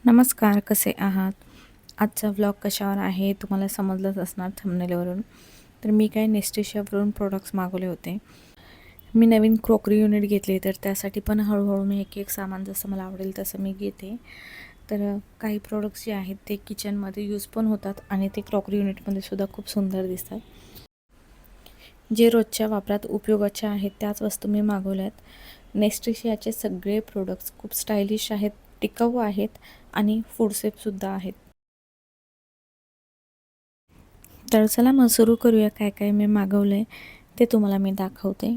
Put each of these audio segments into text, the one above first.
नमस्कार, कसे आहात? आजचा व्लॉग कशावर आहे तुम्हाला समजलंच असणार थंबनेलवरून. तर मी काय नेस्टेशियावरून प्रोडक्ट्स मागवले होते. मी नवीन क्रॉकरी युनिट घेतले, तर त्यासाठी पण हळूहळू मी एक सामान जसं मला आवडेल तसं मी घेते. तर काही प्रोडक्ट्स जे आहेत ते किचनमध्ये यूज पण होतात आणि ते क्रॉकरी युनिटमध्ये सुद्धा खूप सुंदर दिसतात. जे रोजच्या वापरात उपयोगाचे आहेत त्याच वस्तू मी मागवल्या आहेत. नेस्टेशियाचे सगळे प्रोडक्ट्स खूप स्टायलिश आहेत, टिकाऊ आहेत आणि फूड सेफसुद्धा आहेत. तर चला मग सुरू करूया. काय काय मी मागवलं आहे ते तुम्हाला मी दाखवते.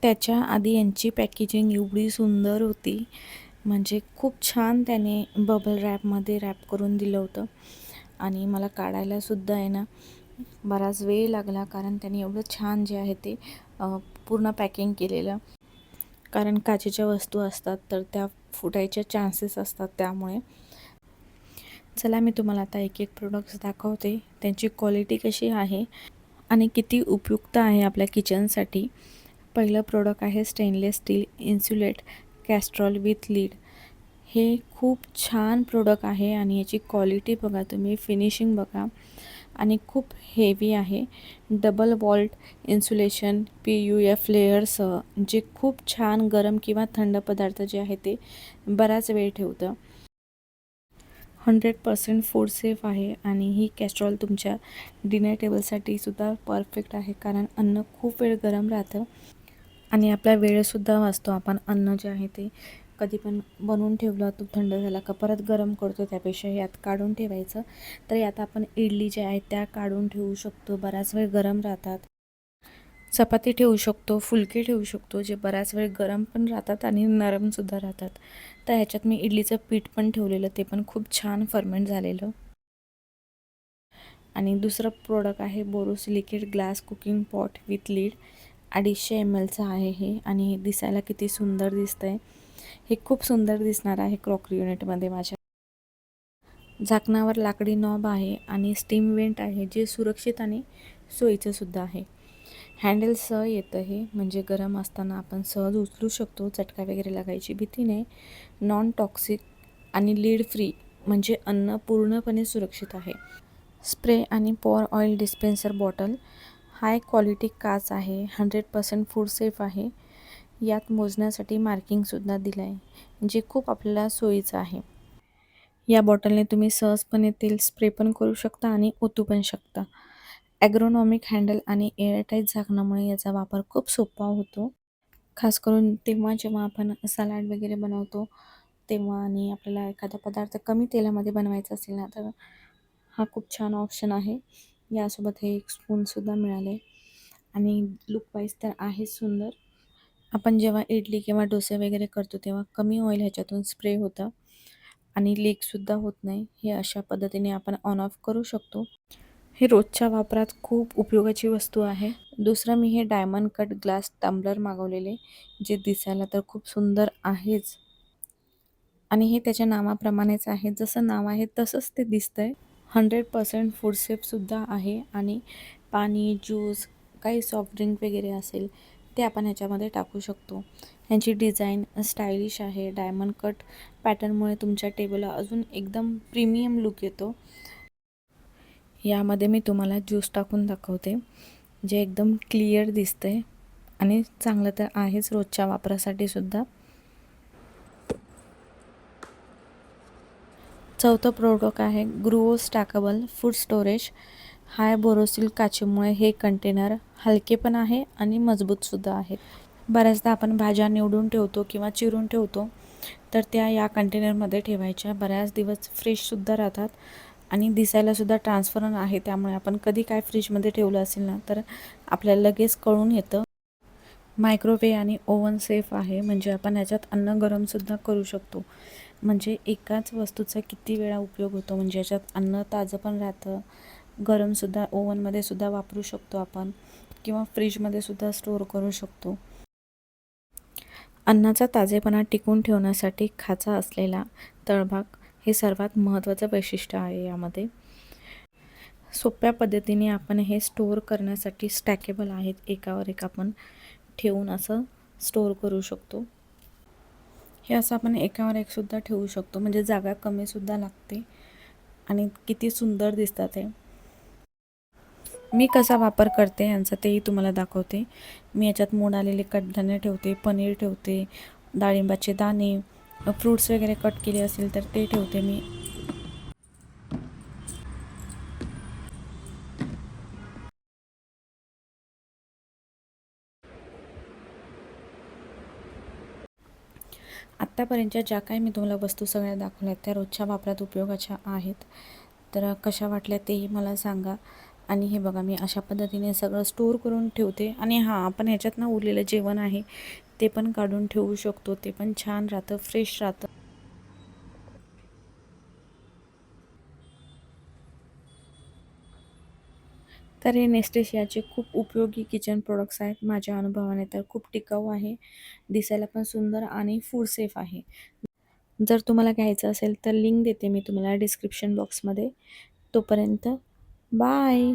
त्याच्या आधी यांची पॅकेजिंग एवढी सुंदर होती, म्हणजे खूप छान त्याने बबल रॅपमध्ये रॅप करून दिलं होतं आणि मला काढायलासुद्धा आहे ना बराच वेळ लागला, कारण त्याने एवढं छान जे आहे ते पूर्ण पॅकिंग केलेलं. कारण काचेच्या वस्तू असतात तर त्या फुटायच्या चान्सेस असतात. त्यामुळे चला मी तुम्हाला आता एक एक प्रोडक्ट्स दाखवते, त्यांची क्वालिटी कशी आहे आणि किती उपयुक्त आहे आपल्या किचनसाठी. पहिलं प्रोडक्ट आहे stainless steel insulate Castrol with lead. हे खूप छान प्रोडक्ट आहे आणि याची क्वालिटी बघा तुम्ही, फिनिशिंग बघा आणि खूप हेवी आहे. डबल वॉल्ट इन्सुलेशन PUF लेअरसह, जे खूप छान गरम किंवा थंड पदार्थ जे आहे ते बराच वेळ ठेवतं. 100% फूड सेफ आहे आणि ही कॅस्ट्रॉल तुमच्या डिनर टेबलसाठी सुद्धा परफेक्ट आहे, कारण अन्न खूप वेळ गरम राहतं आणि आपला वेळसुद्धा वाचतो. आपण अन्न जे आहे ते कधी पण बनवून ठेवलं, तो थंड झाला का परत गरम करतो, त्यापेक्षा यात काढून ठेवायचं. तर यात आपण इडली ज्या आहेत त्या काढून ठेवू शकतो, बराच वेळ गरम राहतात. चपाती ठेवू शकतो, फुलके ठेवू शकतो, जे बराच वेळ गरम पण राहतात आणि नरमसुद्धा राहतात. तर ह्याच्यात मी इडलीचं पीठ पण ठेवलेलं, ते पण खूप छान फर्मेंट झालेलं. आणि दुसरं प्रोडक्ट आहे borosilicate glass cooking pot with lead. 250 mlचं आहे हे आणि दिसायला किती सुंदर दिसतं आहे. हे खूप सुंदर दिसणार आहे क्रॉकरी युनिटमध्ये माझ्या. झाकणावर लाकडी नॉब आहे आणि स्टीम वेंट आहे, जे सुरक्षित आणि सोयीचंसुद्धा आहे. हँडल सह येतं हे, म्हणजे गरम असताना आपण सहज उचलू शकतो, चटका वगैरे लागायची भीती नाही. नॉन टॉक्सिक आणि लीड फ्री, म्हणजे अन्न पूर्णपणे सुरक्षित आहे. स्प्रे आणि pour oil dispenser bottle. High quality काच आहे, 100% फूड सेफ आहे. यात मोजण्यासाठी मार्किंगसुद्धा दिलं आहे, जे खूप आपल्याला सोयीचं आहे. या बॉटलने तुम्ही सहजपणे तेल स्प्रे पण करू शकता आणि ओतू पण शकता. ॲग्रोनॉमिक हँडल आणि एअरटाईट झाकणामुळे याचा वापर खूप सोपा होतो. खास करून तेव्हा जेव्हा आपण सलाड वगैरे बनवतो तेव्हा, आणि आपल्याला एखादा पदार्थ कमी तेलामध्ये बनवायचा असेल ना, तर हा खूप छान ऑप्शन आहे. यासोबत हे एक स्पूनसुद्धा मिळाले आणि लुकवाईज तर आहेच सुंदर. आपण जेव्हा इडली किंवा डोसे वगैरे करतो तेव्हा कमी ऑइल ह्याच्यातून स्प्रे होतं आणि लीकसुद्धा होत नाही. हे अशा पद्धतीने आपण ऑन ऑफ करू शकतो. हे रोजच्या वापरात खूप उपयोगाची वस्तू आहे. दुसरं मी हे डायमंड कट ग्लास टम्बलर मागवलेले, जे दिसायला तर खूप सुंदर आहेच आणि हे त्याच्या नावाप्रमाणेच आहे, जसं नाव आहे तसंच ते दिसतंय. 100% फूड सेफसुद्धा आहे आणि पाणी, ज्यूस, काही सॉफ्ट ड्रिंक वगैरे असेल ते आपण ह्याच्यामध्ये टाकू शकतो. ह्यांची डिझाईन स्टायलिश आहे. डायमंड कट पॅटर्नमुळे तुमच्या टेबलला अजून एकदम प्रीमियम लुक येतो. यामध्ये मी तुम्हाला ज्यूस टाकून दाखवते, जे एकदम क्लिअर दिसतंय आणि चांगलं तर आहेच रोजच्या वापरासाठी सुद्धा. चौथं प्रोडक्ट आहे ग्रुओ स्टॅकेबल फूड स्टोरेज. हाय बोरोसिल काचेमुळे हे कंटेनर हलके पण आहे आणि मजबूतसुद्धा आहे. बऱ्याचदा आपण भाज्या निवडून ठेवतो किंवा चिरून ठेवतो, तर त्या या कंटेनरमध्ये ठेवायच्या. बऱ्याच दिवस फ्रेशसुद्धा राहतात आणि दिसायलासुद्धा ट्रान्सपरंट आहे. त्यामुळे आपण कधी काय फ्रीजमध्ये ठेवलं असेल ना, तर आपल्याला लगेच कळून येतं. मायक्रोवेव्ह आणि ओव्हन सेफ आहे, म्हणजे आपण ह्याच्यात अन्न गरमसुद्धा करू शकतो. म्हणजे एकाच वस्तूचा किती वेळा उपयोग होतो, म्हणजे याच्यात अन्न ताजं पण राहतं, गरमसुद्धा ओव्हनमध्ये सुद्धा वापरू शकतो आपण किंवा फ्रीजमध्ये सुद्धा स्टोअर करू शकतो. अन्नाचा ताजेपणा टिकवून ठेवण्यासाठी खाचा असलेला तळभाग हे सर्वात महत्त्वाचं वैशिष्ट्य आहे. यामध्ये सोप्या पद्धतीने आपण हे स्टोअर करण्यासाठी स्टॅकेबल आहेत, एकावर एक आपण ठेवून असं स्टोअर करू शकतो. हे असं आपण एकावर एक सुद्धा ठेवू शकतो, म्हणजे जागा कमी सुद्धा लागते आणि किती सुंदर दिसतात हे. मी कसा वापर करते यांचा तेही तुम्हाला दाखवते. मी याच्यात मोड आलेले कडधान्य ठेवते, पनीर ठेवते, डाळिंबाचे दाणे, फ्रूट्स वगैरे कट केले असेल तर ते ठेवते मी. आत्तापर्यंतच्या ज्या काही मी तुम्हाला वस्तू सगळ्या दाखवल्या त्या रोजच्या वापरात उपयोगाच्या आहेत. तर कशा वाटल्या तेही मला सांगा. आणि हे बघा मी अशा पद्धतीने सगळं स्टोर करून ठेवते. आणि हां, आपण ह्याच्यात ना उरलेलं जेवण आहे ते पण काढून ठेवू शकतो, ते पण छान राहतं, फ्रेश राहतं. तर हे नेस्टेशियाचे खूप उपयोगी किचन प्रोडक्ट्स आहेत. माझ्या अनुभवाने तर खूप टिकाऊ आहे, दिसायला पण सुंदर आणि फूड सेफ आहे. जर तुम्हाला घ्यायचं असेल तर लिंक देते मी तुम्हाला डिस्क्रिप्शन बॉक्समध्ये. तोपर्यंत बाय.